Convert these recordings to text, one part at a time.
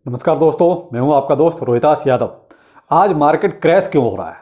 नमस्कार दोस्तों, मैं हूं आपका दोस्त रोहितास यादव। आज मार्केट क्रैश क्यों हो रहा है,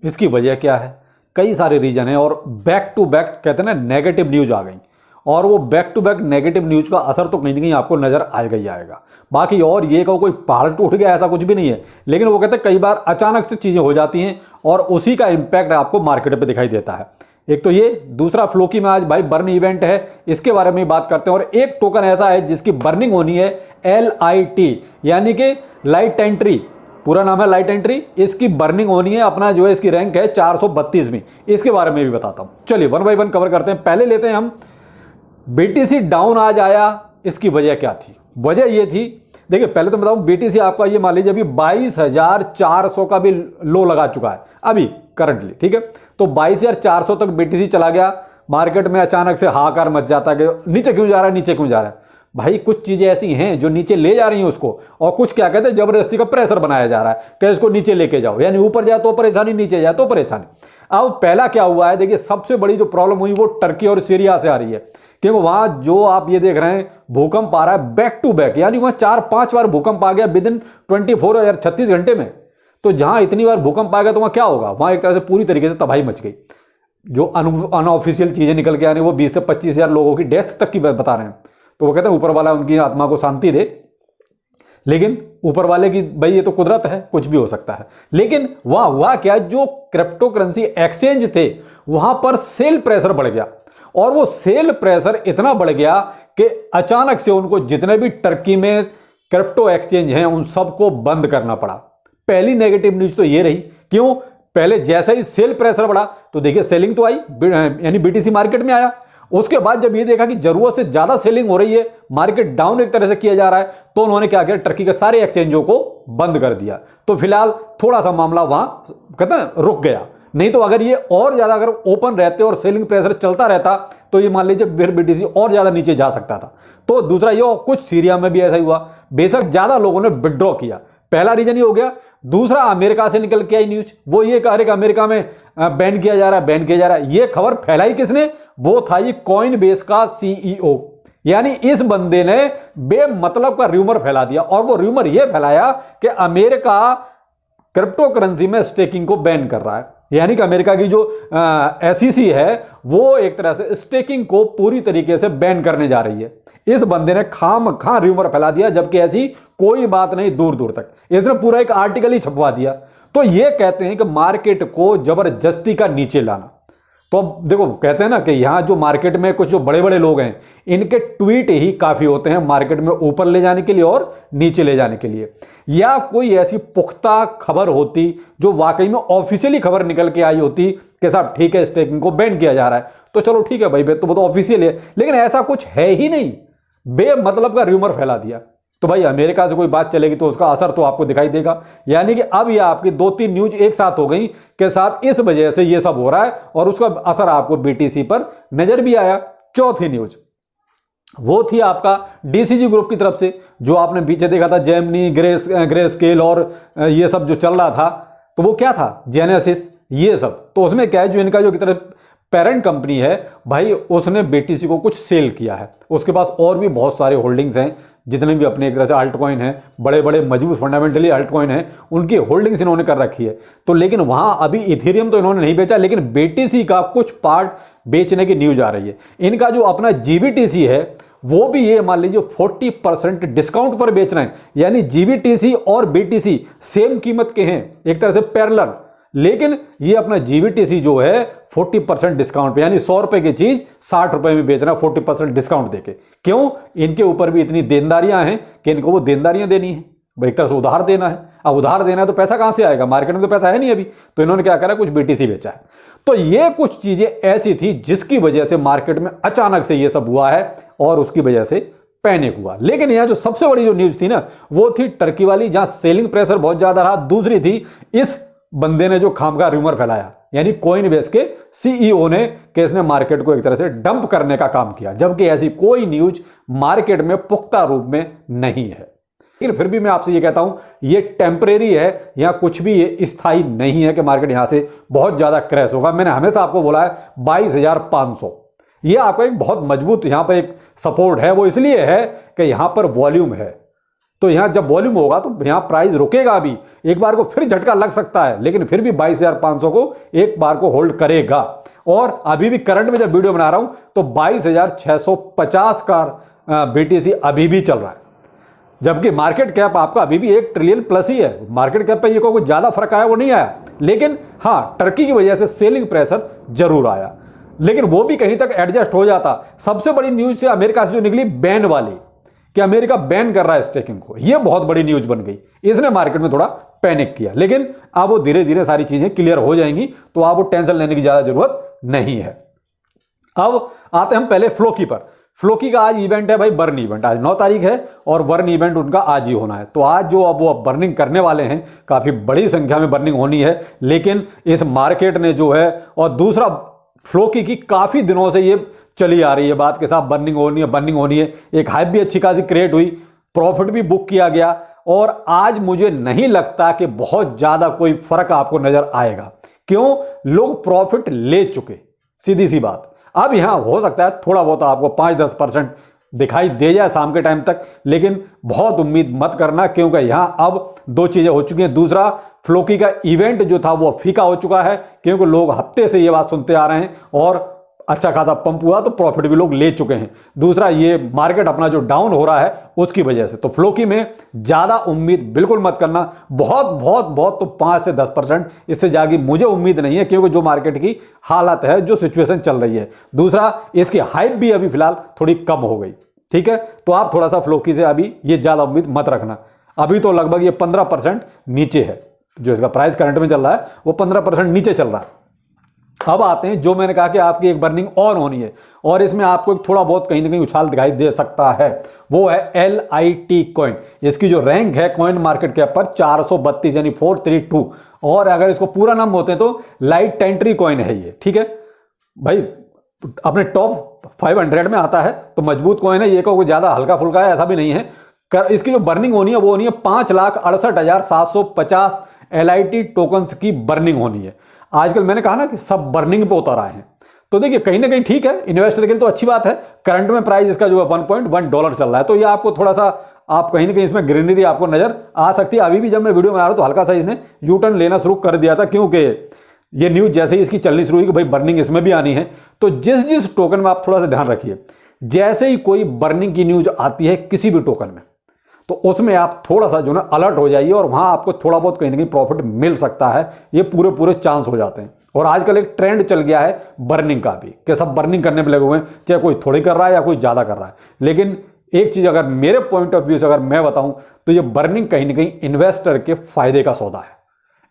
इसकी वजह क्या है? कई सारे रीजन हैं और बैक टू बैक कहते हैं ना नेगेटिव न्यूज आ गई। और वो back to back negative news का असर तो कहीं ना कहीं आपको नजर आएगा ही आएगा। बाकी और ये कहो कोई पहाड़ टूट गया ऐसा कुछ भी नहीं है, लेकिन वो कहते हैं कई बार अचानक से चीज़ें हो जाती हैं और उसी का इम्पैक्ट आपको मार्केट पर दिखाई देता है। एक तो ये, दूसरा फ्लोकी में आज भाई बर्न इवेंट है, इसके बारे में बात करते हैं। और एक टोकन ऐसा है जिसकी बर्निंग होनी है LIT, यानी कि लाइट एंट्री, पूरा नाम है लाइट एंट्री। इसकी बर्निंग होनी है, अपना जो है इसकी रैंक है 432 में। इसके बारे में भी बताता हूं। चलिए वन बाई वन कवर करते हैं। पहले लेते हैं हम BTC डाउन आज आया, इसकी वजह क्या थी? वजह ये थी, देखिए पहले तो बताऊं, BTC आपका ये मान लीजिए अभी 22,400 का भी लो लगा चुका है अभी करंटली, ठीक है। तो 22,400 तक BTC चला गया। मार्केट में अचानक से हाहाकार मच जाता है कि नीचे क्यों जा रहा है, नीचे क्यों जा रहा है। भाई कुछ चीजें ऐसी हैं जो नीचे ले जा रही हैं उसको, और कुछ क्या कहते हैं जबरदस्ती का प्रेशर बनाया जा रहा है कि इसको नीचे लेके जाओ, यानी ऊपर जाए तो परेशानी, नीचे जाए तो परेशानी। अब पहला क्या हुआ है, देखिए सबसे बड़ी जो प्रॉब्लम हुई वो टर्की और सीरिया से आ रही है, क्योंकि वहां जो आप ये देख रहे हैं भूकंप आ रहा है बैक टू बैक, यानी वहां 4-5 बार भूकंप आ गया विद इन 24 या 36 घंटे में। तो जहां इतनी बार भूकंप आ गया तो वहां क्या होगा, वहां एक तरह से पूरी तरीके से तबाही मच गई। जो अनऑफिशियल चीजें निकल के आ रही वो 20 से 25,000 लोगों की डेथ तक की बता रहे हैं। तो वो कहते हैं ऊपर वाला उनकी आत्मा को शांति दे, लेकिन ऊपर वाले की भाई ये तो कुदरत है, कुछ भी हो सकता है। लेकिन वहां हुआ क्या, जो क्रिप्टो करेंसी एक्सचेंज थे वहां पर सेल प्रेशर बढ़ गया, और वो सेल प्रेशर इतना बढ़ गया कि अचानक से उनको जितने भी टर्की में क्रिप्टो एक्सचेंज हैं उन सबको बंद करना पड़ा। पहली नेगेटिव न्यूज तो ये रही। क्यों? पहले जैसे ही सेल प्रेशर बढ़ा तो देखिए सेलिंग तो आई, यानी BTC मार्केट में आया। उसके बाद जब ये देखा कि जरूरत से ज्यादा सेलिंग हो रही है, मार्केट डाउन एक तरह से किया जा रहा है, तो उन्होंने क्या किया, टर्की के सारे एक्सचेंजों को बंद कर दिया। तो फिलहाल थोड़ा सा मामला वहां कहते हैं रुक गया। नहीं तो अगर ये और ज्यादा अगर ओपन रहते और सेलिंग प्रेशर चलता रहता तो ये मान लीजिए फिर BTC और ज्यादा नीचे जा सकता था। तो दूसरा ये, कुछ सीरिया में भी ऐसा ही हुआ, बेशक ज्यादा लोगों ने विड्रॉ किया। पहला रीजन ये हो गया। दूसरा, अमेरिका से निकल के आई न्यूज, वो ये कह रहे कि अमेरिका में बैन किया जा रहा है, बैन किया जा रहा है। ये खबर फैलाई किसने? वो था ये कॉइनबेस का CEO, यानी इस बंदे ने बेमतलब का र्यूमर फैला दिया। और वो र्यूमर ये फैलाया कि अमेरिका क्रिप्टो करेंसी में स्टेकिंग को बैन कर रहा है, यानी कि अमेरिका की जो SEC है वो एक तरह से स्टेकिंग को पूरी तरीके से बैन करने जा रही है। इस बंदे ने खाम र्यूमर फैला दिया, जबकि ऐसी कोई बात नहीं दूर दूर तक। इसने पूरा एक आर्टिकल ही छपवा दिया। तो ये कहते हैं कि मार्केट को जबरदस्ती का नीचे लाना। तो अब देखो, कहते हैं ना कि यहां जो मार्केट में कुछ जो बड़े बड़े लोग हैं, इनके ट्वीट ही काफी होते हैं मार्केट में ऊपर ले जाने के लिए और नीचे ले जाने के लिए। या कोई ऐसी पुख्ता खबर होती जो वाकई में ऑफिशियली खबर निकल के आई होती कि साहब ठीक है स्टेकिंग को बैन किया जा रहा है, तो चलो ठीक है भाई, तो वो तो ऑफिशियल है। लेकिन ऐसा कुछ है ही नहीं, बेमतलब का र्यूमर फैला दिया। तो भाई अमेरिका से कोई बात चलेगी तो उसका असर तो आपको दिखाई देगा। यानी कि अब ये आपकी 2-3 न्यूज एक साथ हो गई कि साहब इस वजह से ये सब हो रहा है, और उसका असर आपको BTC पर नजर भी आया। चौथी न्यूज वो थी आपका DCG ग्रुप की तरफ से, जो आपने पीछे देखा था जेमिनी, ग्रे स्केल और ये सब जो चल रहा था। तो वो क्या था, जेनेसिस, ये सब। तो उसमें क्या है, जो इनका जो की तरफ पेरेंट कंपनी है भाई, उसने BTC को कुछ सेल किया है। उसके पास और भी बहुत सारे होल्डिंग्स हैं, जितने भी अपने एक तरह से अल्ट कॉइन हैं, बड़े बड़े मजबूत फंडामेंटली अल्ट कॉइन हैं, उनकी होल्डिंग्स इन्होंने कर रखी है। तो लेकिन वहां अभी इथेरियम तो इन्होंने नहीं बेचा, लेकिन BTC का कुछ पार्ट बेचने की न्यूज आ रही है। इनका जो अपना GBTC है वो भी ये मान लीजिए 40% डिस्काउंट पर बेच रहे हैं, यानी GBTC और BTC सेम कीमत के हैं, एक तरह से पैरेलल। लेकिन ये अपना GBTC जो है 40% डिस्काउंट पे, यानी 100 रुपए की चीज 60 रुपए में बेचना 40% डिस्काउंट देके। क्यों? इनके ऊपर भी इतनी देनदारियां हैं कि इनको वो देनदारियां देनी है, एक तरह से उधार देना है। अब उधार देना है तो पैसा कहां से आएगा, मार्केट में तो पैसा है नहीं अभी। तो इन्होंने क्या करा, कुछ BTC बेचा है। तो ये कुछ चीजें ऐसी थी जिसकी वजह से मार्केट में अचानक से ये सब हुआ है, और उसकी वजह से पैनिक हुआ। लेकिन यहां जो सबसे बड़ी जो न्यूज थी ना, वो थी टर्की वाली, जहां सेलिंग प्रेशर बहुत ज्यादा रहा। दूसरी थी इस बंदे ने जो खामखा र्यूमर फैलाया, यानी कॉइनबेस के CEO ने, कि इसने मार्केट को एक तरह से डंप करने का काम किया, जबकि ऐसी कोई न्यूज मार्केट में पुख्ता रूप में नहीं है। लेकिन फिर भी मैं आपसे ये कहता हूं, ये टेम्परेरी है, या कुछ भी ये स्थायी नहीं है कि मार्केट यहां से बहुत ज्यादा क्रैश होगा। मैंने हमेशा आपको बोला है 22,500 ये आपका एक बहुत मजबूत यहां पर एक सपोर्ट है। वो इसलिए है कि यहां पर वॉल्यूम है, तो यहाँ जब वॉल्यूम होगा तो यहाँ प्राइस रुकेगा, अभी एक बार को फिर झटका लग सकता है, लेकिन फिर भी 22,500 को एक बार को होल्ड करेगा। और अभी भी करंट में जब वीडियो बना रहा हूं तो 22,650 का BTC अभी भी चल रहा है, जबकि मार्केट कैप आपका अभी भी 1 ट्रिलियन प्लस ही है। मार्केट कैप पे ये कोई ज़्यादा फर्क आया वो नहीं आया, लेकिन हाँ टर्की की वजह से सेलिंग प्रेशर जरूर आया, लेकिन वो भी कहीं तक एडजस्ट हो जाता। सबसे बड़ी न्यूज से अमेरिका से जो निकली बैन वाली, कि अमेरिका बैन कर रहा है स्टेकिंग को, ये बहुत बड़ी न्यूज बन गई। इसने मार्केट में थोड़ा पैनिक किया, लेकिन अब वो धीरे धीरे सारी चीजें क्लियर हो जाएंगी, तो आप वो टेंशन लेने की ज्यादा जरूरत नहीं है। अब आते हम पहले फ्लोकी पर। फ्लोकी का आज इवेंट है भाई, बर्न इवेंट, आज 9 तारीख है और बर्न इवेंट उनका आज ही होना है। तो आज जो अब वो बर्निंग करने वाले हैं, काफी बड़ी संख्या में बर्निंग होनी है, लेकिन इस मार्केट ने जो है, और दूसरा फ्लोकी की काफी दिनों से ये चली आ रही है बात के साथ, बर्निंग होनी है, बर्निंग होनी है। एक हाइप भी अच्छी खासी क्रिएट हुई, प्रॉफिट भी बुक किया गया, और आज मुझे नहीं लगता कि बहुत ज्यादा कोई फर्क आपको नजर आएगा। क्यों? लोग प्रॉफिट ले चुके, सीधी सी बात। अब यहां हो सकता है थोड़ा बहुत आपको 5-10% दिखाई दे जाए शाम के टाइम तक, लेकिन बहुत उम्मीद मत करना, क्योंकि यहां अब 2 चीजें हो चुकी हैं। दूसरा, फ्लोकी का इवेंट जो था वो फीका हो चुका है, क्योंकि लोग हफ्ते से ये बात सुनते आ रहे हैं, और अच्छा खासा पंप हुआ तो प्रॉफिट भी लोग ले चुके हैं। दूसरा, ये मार्केट अपना जो डाउन हो रहा है उसकी वजह से, तो फ्लोकी में ज्यादा उम्मीद बिल्कुल मत करना। बहुत बहुत बहुत तो 5 से 10%, इससे जागी मुझे उम्मीद नहीं है, क्योंकि जो मार्केट की हालत है, जो सिचुएशन चल रही है। दूसरा, इसकी हाइप भी अभी फिलहाल थोड़ी कम हो गई, ठीक है। तो आप थोड़ा सा फ्लोकी से अभी ये ज्यादा उम्मीद मत रखना। अभी तो लगभग ये 15% नीचे है, जो इसका प्राइस करंट में चल रहा है वो 15% नीचे चल रहा है। अब आते हैं, जो मैंने कहा कि आपकी एक बर्निंग और होनी है, और इसमें आपको एक थोड़ा बहुत कहीं ना कहीं उछाल दिखाई दे सकता है, वो है LIT कॉइन। इसकी जो रैंक है कॉइन मार्केट कैप पर 432 यानी 432, और अगर इसको पूरा नाम होते हैं तो लाइट टेंट्री कॉइन है ये, ठीक है भाई। अपने टॉप 500 में आता है, तो मजबूत कॉइन है ये, कोई ज्यादा हल्का फुल्का है ऐसा भी नहीं है। इसकी जो बर्निंग होनी है वो होनी है 5,68,750 LIT टोकन्स की बर्निंग होनी है। आजकल मैंने कहा ना कि सब बर्निंग पे उतर आए हैं, तो देखिए कहीं ना कहीं ठीक है, इन्वेस्टर के लिए तो अच्छी बात है। करंट में प्राइस इसका जो है $1.1 चल रहा है, तो ये आपको थोड़ा सा, आप कहीं ना कहीं इसमें ग्रीनरी आपको नजर आ सकती है। अभी भी जब मैं वीडियो में आ रहा हूं तो हल्का सा इसने यू टर्न लेना शुरू कर दिया था, क्योंकि ये न्यूज जैसे ही इसकी चलनी शुरू हुई कि भाई बर्निंग इसमें भी आनी है। तो जिस जिस टोकन में आप थोड़ा सा ध्यान रखिए, जैसे ही कोई बर्निंग की न्यूज आती है किसी भी टोकन में, तो उसमें आप थोड़ा सा जो ना अलर्ट हो जाइए, और वहां आपको थोड़ा बहुत कहीं ना कहीं प्रॉफिट मिल सकता है। ये पूरे चांस हो जाते हैं। और आजकल एक ट्रेंड चल गया है बर्निंग का भी, कि सब बर्निंग करने में लगे हुए हैं, चाहे कोई थोड़ी कर रहा है या कोई ज्यादा कर रहा है। लेकिन एक चीज अगर मेरे पॉइंट ऑफ व्यू से अगर मैं बताऊं, तो ये बर्निंग कहीं ना कहीं इन्वेस्टर के फायदे का सौदा है।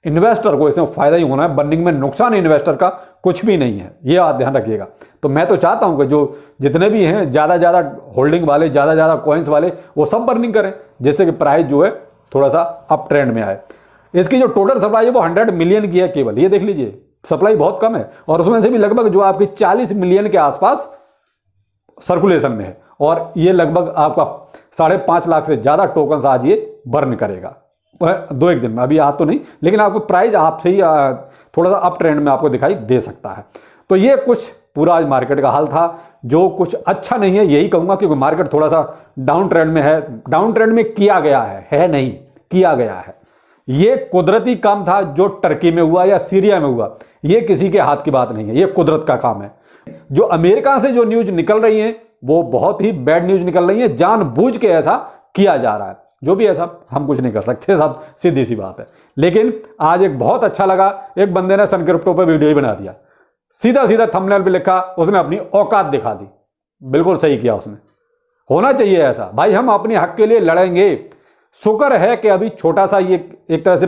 इन्वेस्टर को इसमें फायदा ही होना है, बर्निंग में नुकसान इन्वेस्टर का कुछ भी नहीं है, ये आप ध्यान रखिएगा। तो मैं तो चाहता हूं कि जो जितने भी हैं ज्यादा होल्डिंग वाले, ज्यादा कॉइन्स वाले, वो सब बर्निंग करें, जिससे कि प्राइस जो है थोड़ा सा अप ट्रेंड में आए। इसकी जो टोटल सप्लाई है वो 100 मिलियन की है केवल, ये देख लीजिए, सप्लाई बहुत कम है, और उसमें से भी लगभग जो आपकी 40 मिलियन के आसपास सर्कुलेशन में है, और ये लगभग आपका 5.5 लाख से ज्यादा टोकन आज ये बर्न करेगा 2-1 दिन में। अभी आज तो नहीं, लेकिन आपको प्राइस आपसे ही थोड़ा सा अप ट्रेंड में आपको दिखाई दे सकता है। तो ये कुछ पूरा आज मार्केट का हाल था, जो कुछ अच्छा नहीं है यही कहूंगा, क्योंकि मार्केट थोड़ा सा डाउन ट्रेंड में है। डाउन ट्रेंड में किया गया है नहीं, किया गया है। ये कुदरती काम था जो टर्की में हुआ या सीरिया में हुआ, ये किसी के हाथ की बात नहीं है, ये कुदरत का काम है। जो अमेरिका से जो न्यूज निकल रही है वो बहुत ही बैड न्यूज निकल रही है, जानबूझ के ऐसा किया जा रहा है। जो भी ऐसा हम कुछ नहीं कर सकते, सब सीधी सी बात है। लेकिन आज एक बहुत अच्छा लगा, एक बंदे ने सन क्रिप्टो पर वीडियो ही बना दिया, सीधा थंबनेल पे लिखा, उसने अपनी औकात दिखा दी। बिल्कुल सही किया उसने, होना चाहिए ऐसा भाई। हम अपने हक के लिए लड़ेंगे। शुक्र है कि अभी छोटा सा ये एक तरह से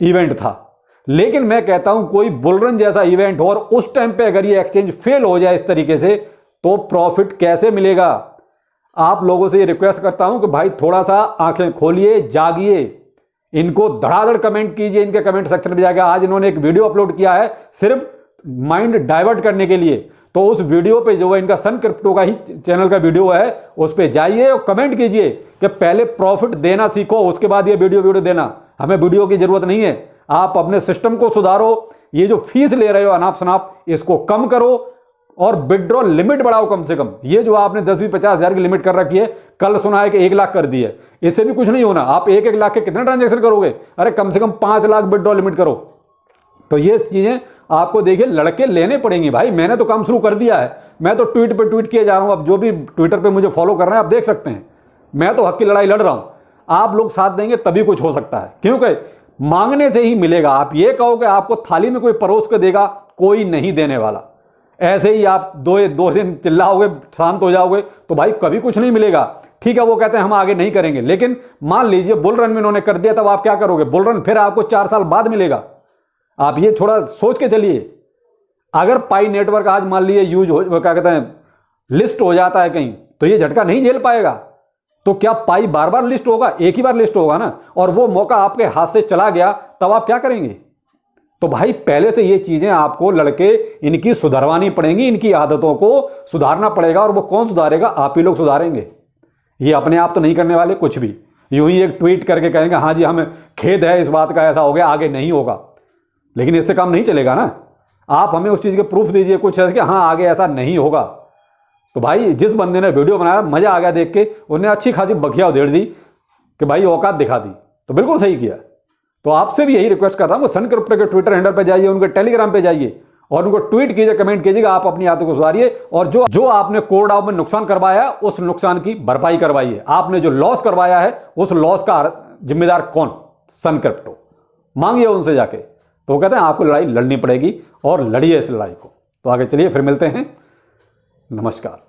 इवेंट था, लेकिन मैं कहता हूं कोई बुलरन जैसा इवेंट हो और उस टाइम पे अगर ये एक्सचेंज फेल हो जाए इस तरीके से, तो प्रॉफिट कैसे मिलेगा। आप लोगों से ये रिक्वेस्ट करता हूं कि भाई थोड़ा सा आंखें खोलिए, जागिए, इनको धड़ाधड़ कमेंट कीजिए इनके कमेंट सेक्शन में जाकर। आज इन्होंने एक वीडियो अपलोड किया है सिर्फ माइंड डाइवर्ट करने के लिए, तो उस वीडियो पे जो है इनका सन क्रिप्टो का ही चैनल का वीडियो है, उस पे जाइए और कमेंट कीजिए कि पहले प्रॉफिट देना सीखो, उसके बाद ये वीडियो देना। हमें वीडियो की जरूरत नहीं है, आप अपने सिस्टम को सुधारो। ये जो फीस ले रहे हो अनाप शनाप, इसको कम करो। और विड्रॉल लिमिट बढ़ाओ कम से कम। ये जो आपने 10-20-50 हज़ार की लिमिट कर रखी है, कल सुना है कि 1 लाख कर दी है, इससे भी कुछ नहीं होना। आप 1-1 लाख के कितने ट्रांजेक्शन करोगे? अरे कम से कम 5 लाख विड्रॉल लिमिट करो। तो ये चीजें आपको देखिए लड़के लेने पड़ेंगी भाई। मैंने तो काम शुरू कर दिया है, मैं तो ट्वीट पे ट्वीट किए जा रहा हूं। अब जो भी ट्विटर पे मुझे फॉलो कर रहे हैं आप देख सकते हैं, मैं तो हक की लड़ाई लड़ रहा हूं। आप लोग साथ देंगे तभी कुछ हो सकता है, क्योंकि मांगने से ही मिलेगा। आप ये कहो कि आपको थाली में कोई परोस के देगा, कोई नहीं देने वाला। ऐसे ही आप दो दिन चिल्लाओगे, शांत हो जाओगे, तो भाई कभी कुछ नहीं मिलेगा। ठीक है, वो कहते हैं हम आगे नहीं करेंगे, लेकिन मान लीजिए बुल रन में उन्होंने कर दिया, तब आप क्या करोगे? बुल रन फिर आपको 4 साल बाद मिलेगा। आप ये थोड़ा सोच के चलिए। अगर पाई नेटवर्क आज मान लीजिए यूज हो, क्या कहते हैं, लिस्ट हो जाता है कहीं, तो ये झटका नहीं झेल पाएगा। तो क्या पाई बार बार लिस्ट होगा? एक ही बार लिस्ट होगा ना, और वो मौका आपके हाथ से चला गया, तब आप क्या करेंगे? तो भाई पहले से ये चीजें आपको लड़के इनकी सुधारवानी पड़ेंगी, इनकी आदतों को सुधारना पड़ेगा। और वो कौन सुधारेगा? आप ही लोग सुधारेंगे। ये अपने आप तो नहीं करने वाले कुछ भी। यूं ही एक ट्वीट करके कहेंगे हाँ जी हमें खेद है इस बात का, ऐसा हो गया, आगे नहीं होगा। लेकिन इससे काम नहीं चलेगा ना। आप हमें उस चीज के प्रूफ दीजिए कुछ है कि हाँ आगे ऐसा नहीं होगा। तो भाई जिस बंदे ने वीडियो बनाया, मजा आ गया देख के, उन्हें अच्छी खासी बखिया उधेड़ दी कि भाई औकात दिखा दी, तो बिल्कुल सही किया। तो आपसे भी यही रिक्वेस्ट कर रहा हूँ, सन क्रिप्टो के ट्विटर हैंडल पे जाइए, उनके टेलीग्राम पे जाइए और उनको ट्वीट कीजिए, कमेंट कीजिएगा, आप अपनी आदतों को सुधारिए। और जो आपने कोड डाउ में नुकसान करवाया, उस नुकसान की भरपाई करवाइए। आपने जो लॉस करवाया है, उस लॉस का जिम्मेदार कौन? सन क्रिप्टो। मांगिए उनसे जाके। तो वो कहते हैं आपको लड़ाई लड़नी पड़ेगी, और लड़िए इस लड़ाई को। तो आगे चलिए, फिर मिलते हैं। नमस्कार।